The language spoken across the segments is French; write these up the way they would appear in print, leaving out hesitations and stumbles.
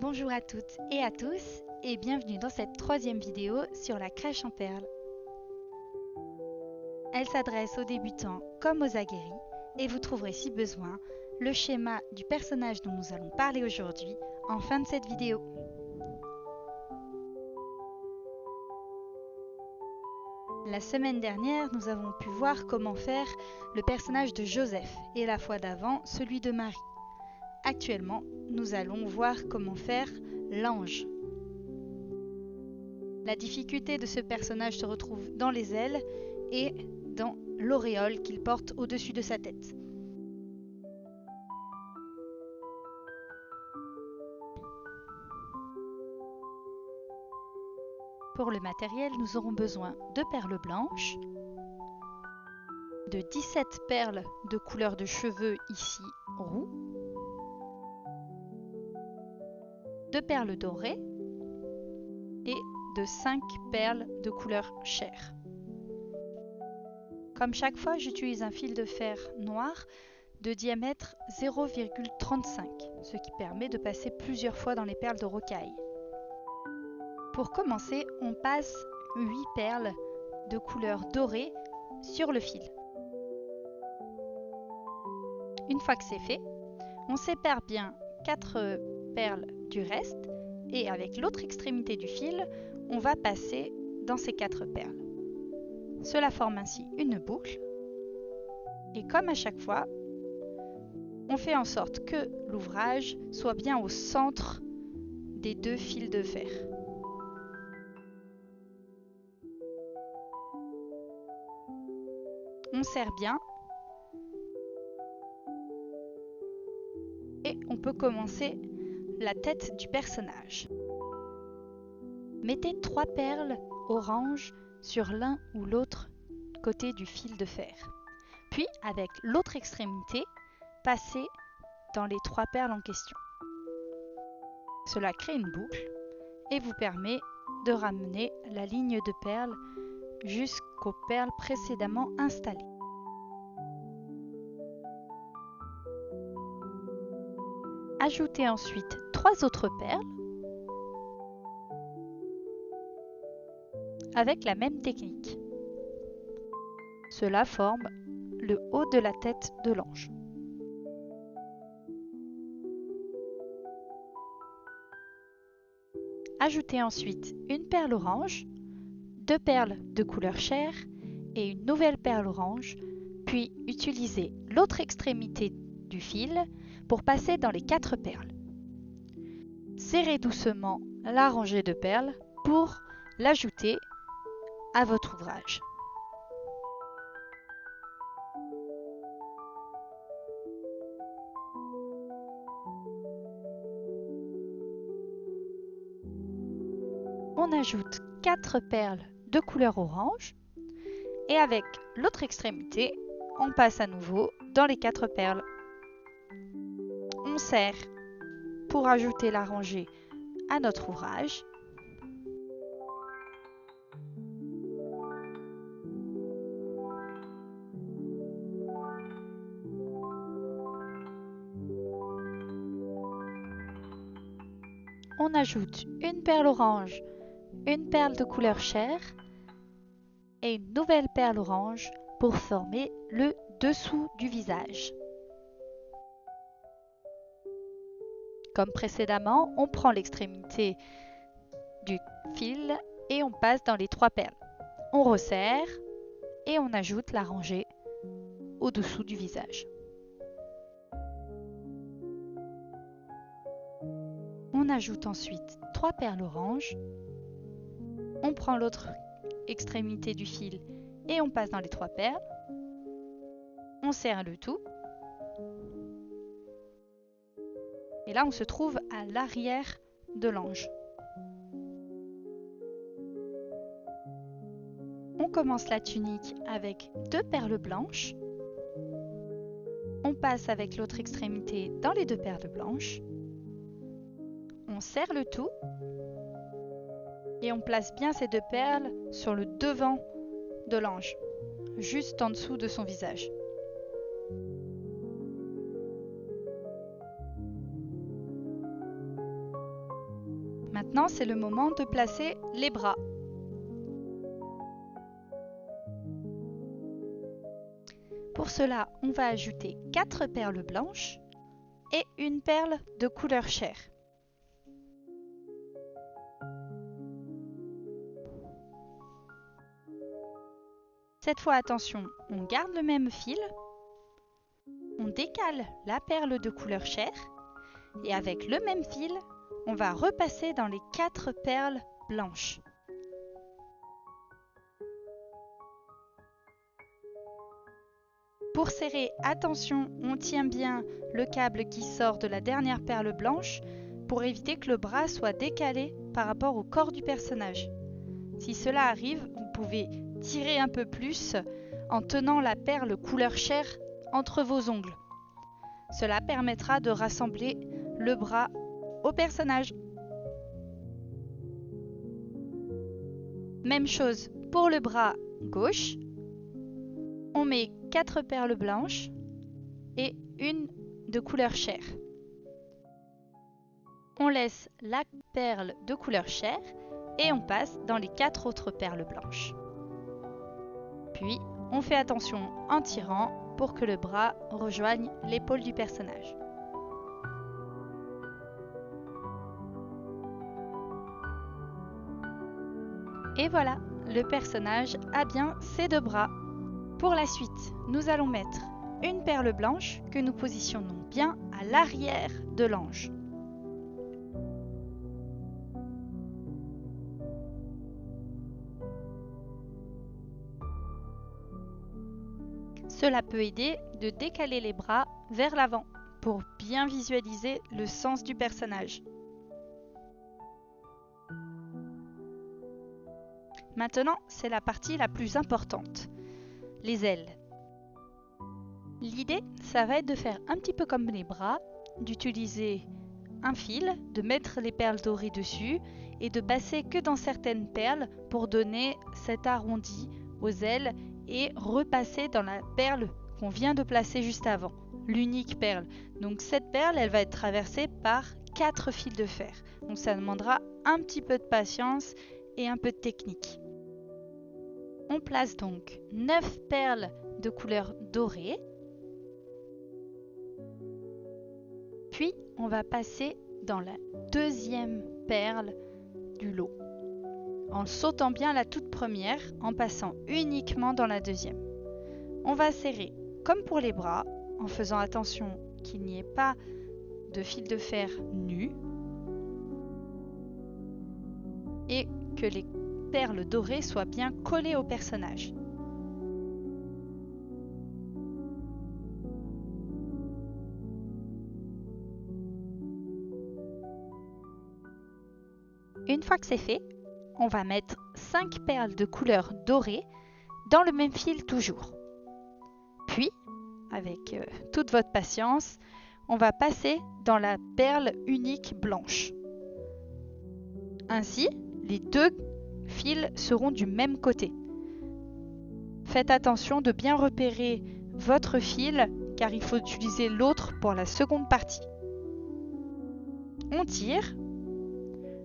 Bonjour à toutes et à tous et bienvenue dans cette troisième vidéo sur la crèche en perles. Elle s'adresse aux débutants comme aux aguerris et vous trouverez si besoin le schéma du personnage dont nous allons parler aujourd'hui en fin de cette vidéo. La semaine dernière, nous avons pu voir comment faire le personnage de Joseph et la fois d'avant celui de Marie. Actuellement, nous allons voir comment faire l'ange. La difficulté de ce personnage se retrouve dans les ailes et dans l'auréole qu'il porte au-dessus de sa tête. Pour le matériel, nous aurons besoin de perles blanches, de 17 perles de couleur de cheveux ici roux, de perles dorées et de 5 perles de couleur chair. Comme chaque fois, j'utilise un fil de fer noir de diamètre 0,35, ce qui permet de passer plusieurs fois dans les perles de rocaille. Pour commencer, on passe 8 perles de couleur dorée sur le fil. Une fois que c'est fait, on sépare bien 4 perles du reste et avec l'autre extrémité du fil, on va passer dans ces 4 perles. Cela forme ainsi une boucle et comme à chaque fois, on fait en sorte que l'ouvrage soit bien au centre des 2 fils de fer. On serre bien et on peut commencer la tête du personnage. Mettez 3 perles orange sur l'un ou l'autre côté du fil de fer. Puis, avec l'autre extrémité, passez dans les 3 perles en question. Cela crée une boucle et vous permet de ramener la ligne de perles jusqu'aux perles précédemment installées. Ajoutez ensuite 3 autres perles avec la même technique. Cela forme le haut de la tête de l'ange. Ajoutez ensuite une perle orange, 2 perles de couleur chair et une nouvelle perle orange, puis utilisez l'autre extrémité du fil pour passer dans les 4 perles. Serrez doucement la rangée de perles pour l'ajouter à votre ouvrage. On ajoute 4 perles de couleur orange et avec l'autre extrémité, on passe à nouveau dans les 4 perles. On serre pour ajouter la rangée à notre ouvrage. On ajoute une perle orange, une perle de couleur chair et une nouvelle perle orange pour former le dessous du visage. Comme précédemment, on prend l'extrémité du fil et on passe dans les 3 perles. On resserre et on ajoute la rangée au-dessous du visage. On ajoute ensuite 3 perles oranges. On prend l'autre extrémité du fil et on passe dans les 3 perles. On serre le tout. Et là, on se trouve à l'arrière de l'ange. On commence la tunique avec 2 perles blanches. On passe avec l'autre extrémité dans les 2 perles blanches. On serre le tout. Et on place bien ces 2 perles sur le devant de l'ange, juste en dessous de son visage. Maintenant, c'est le moment de placer les bras. Pour cela, on va ajouter 4 perles blanches et une perle de couleur chair. Cette fois, attention, on garde le même fil, on décale la perle de couleur chair et avec le même fil, on va repasser dans les 4 perles blanches. Pour serrer, attention, on tient bien le câble qui sort de la dernière perle blanche pour éviter que le bras soit décalé par rapport au corps du personnage. Si cela arrive, vous pouvez tirer un peu plus en tenant la perle couleur chair entre vos ongles. Cela permettra de rassembler le bras au personnage. Même chose pour le bras gauche. On met 4 perles blanches et une de couleur chair. On laisse la perle de couleur chair et on passe dans les 4 autres perles blanches. Puis, on fait attention en tirant pour que le bras rejoigne l'épaule du personnage. Et voilà, le personnage a bien ses 2 bras. Pour la suite, nous allons mettre une perle blanche que nous positionnons bien à l'arrière de l'ange. Cela peut aider de décaler les bras vers l'avant pour bien visualiser le sens du personnage. Maintenant, c'est la partie la plus importante, les ailes. L'idée, ça va être de faire un petit peu comme les bras, d'utiliser un fil, de mettre les perles dorées dessus et de passer que dans certaines perles pour donner cet arrondi aux ailes et repasser dans la perle qu'on vient de placer juste avant, l'unique perle. Donc cette perle, elle va être traversée par 4 fils de fer. Donc ça demandera un petit peu de patience et un peu de technique. On place donc 9 perles de couleur dorée. Puis on va passer dans la deuxième perle du lot, en sautant bien la toute première, en passant uniquement dans la deuxième. On va serrer comme pour les bras, en faisant attention qu'il n'y ait pas de fil de fer nu et que les perles dorées soient bien collées au personnage. Une fois que c'est fait, on va mettre 5 perles de couleur dorée dans le même fil toujours. Puis, avec toute votre patience, on va passer dans la perle unique blanche. Ainsi, les 2 fils seront du même côté. Faites attention de bien repérer votre fil car il faut utiliser l'autre pour la seconde partie. On tire.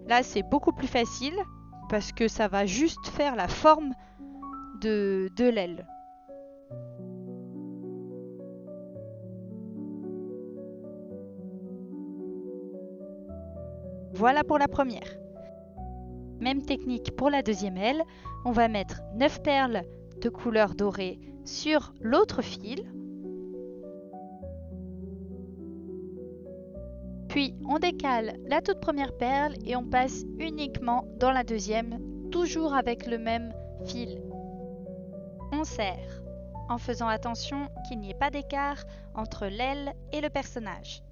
Là, c'est beaucoup plus facile parce que ça va juste faire la forme de l'aile. Voilà pour la première. Même technique pour la deuxième aile. On va mettre 9 perles de couleur dorée sur l'autre fil. Puis on décale la toute première perle et on passe uniquement dans la deuxième, toujours avec le même fil. On serre, en faisant attention qu'il n'y ait pas d'écart entre l'aile et le personnage.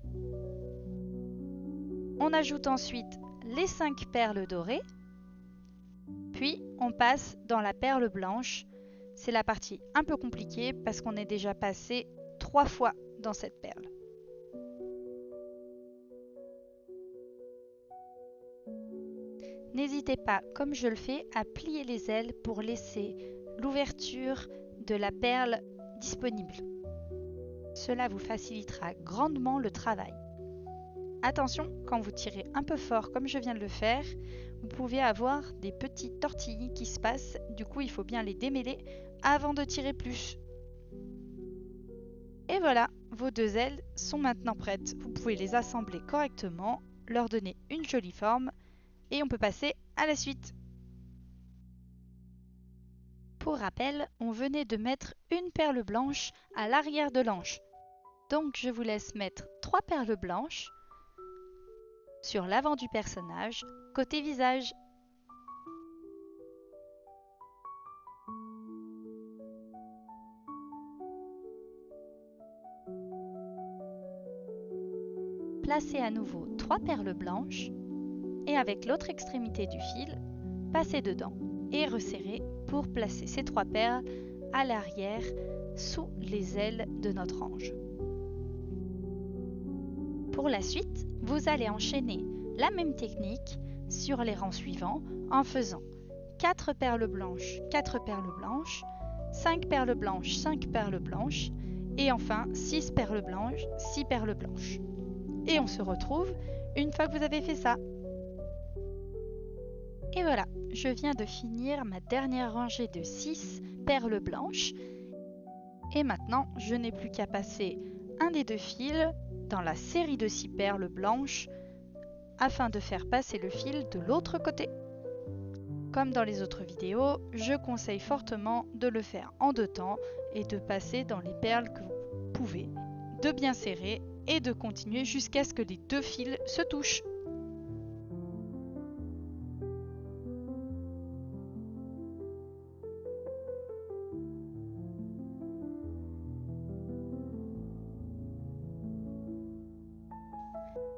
On ajoute ensuite les 5 perles dorées, puis on passe dans la perle blanche. C'est la partie un peu compliquée parce qu'on est déjà passé 3 fois dans cette perle. N'hésitez pas, comme je le fais, à plier les ailes pour laisser l'ouverture de la perle disponible. Cela vous facilitera grandement le travail. Attention, quand vous tirez un peu fort comme je viens de le faire, vous pouvez avoir des petites tortilles qui se passent, du coup il faut bien les démêler avant de tirer plus. Et voilà, vos deux ailes sont maintenant prêtes. Vous pouvez les assembler correctement, leur donner une jolie forme et on peut passer à la suite. Pour rappel, on venait de mettre une perle blanche à l'arrière de l'anche. Donc je vous laisse mettre 3 perles blanches sur l'avant du personnage, côté visage. Placez à nouveau 3 perles blanches et avec l'autre extrémité du fil, passez dedans et resserrez pour placer ces 3 perles à l'arrière sous les ailes de notre ange. Pour la suite, vous allez enchaîner la même technique sur les rangs suivants en faisant 4 perles blanches, 4 perles blanches, 5 perles blanches, 5 perles blanches et enfin 6 perles blanches, 6 perles blanches. Et on se retrouve une fois que vous avez fait ça. Et voilà, je viens de finir ma dernière rangée de 6 perles blanches. Et maintenant, je n'ai plus qu'à passer un des 2 fils dans la série de 6 perles blanches afin de faire passer le fil de l'autre côté. Comme dans les autres vidéos, je conseille fortement de le faire en 2 temps et de passer dans les perles que vous pouvez, de bien serrer et de continuer jusqu'à ce que les 2 fils se touchent.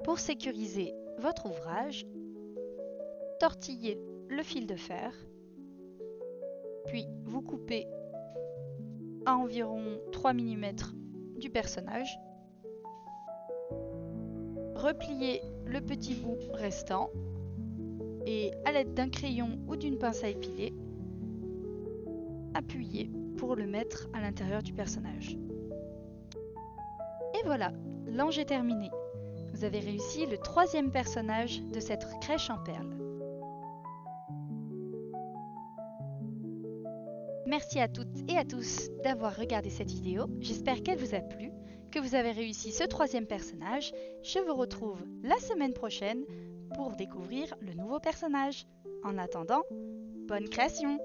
Pour sécuriser votre ouvrage, tortillez le fil de fer, puis vous coupez à environ 3 mm du personnage, repliez le petit bout restant et à l'aide d'un crayon ou d'une pince à épiler, appuyez pour le mettre à l'intérieur du personnage. Et voilà, l'ange est terminé. Vous avez réussi le 3e personnage de cette crèche en perles. Merci à toutes et à tous d'avoir regardé cette vidéo. J'espère qu'elle vous a plu, que vous avez réussi ce 3e personnage. Je vous retrouve la semaine prochaine pour découvrir le nouveau personnage. En attendant, bonne création!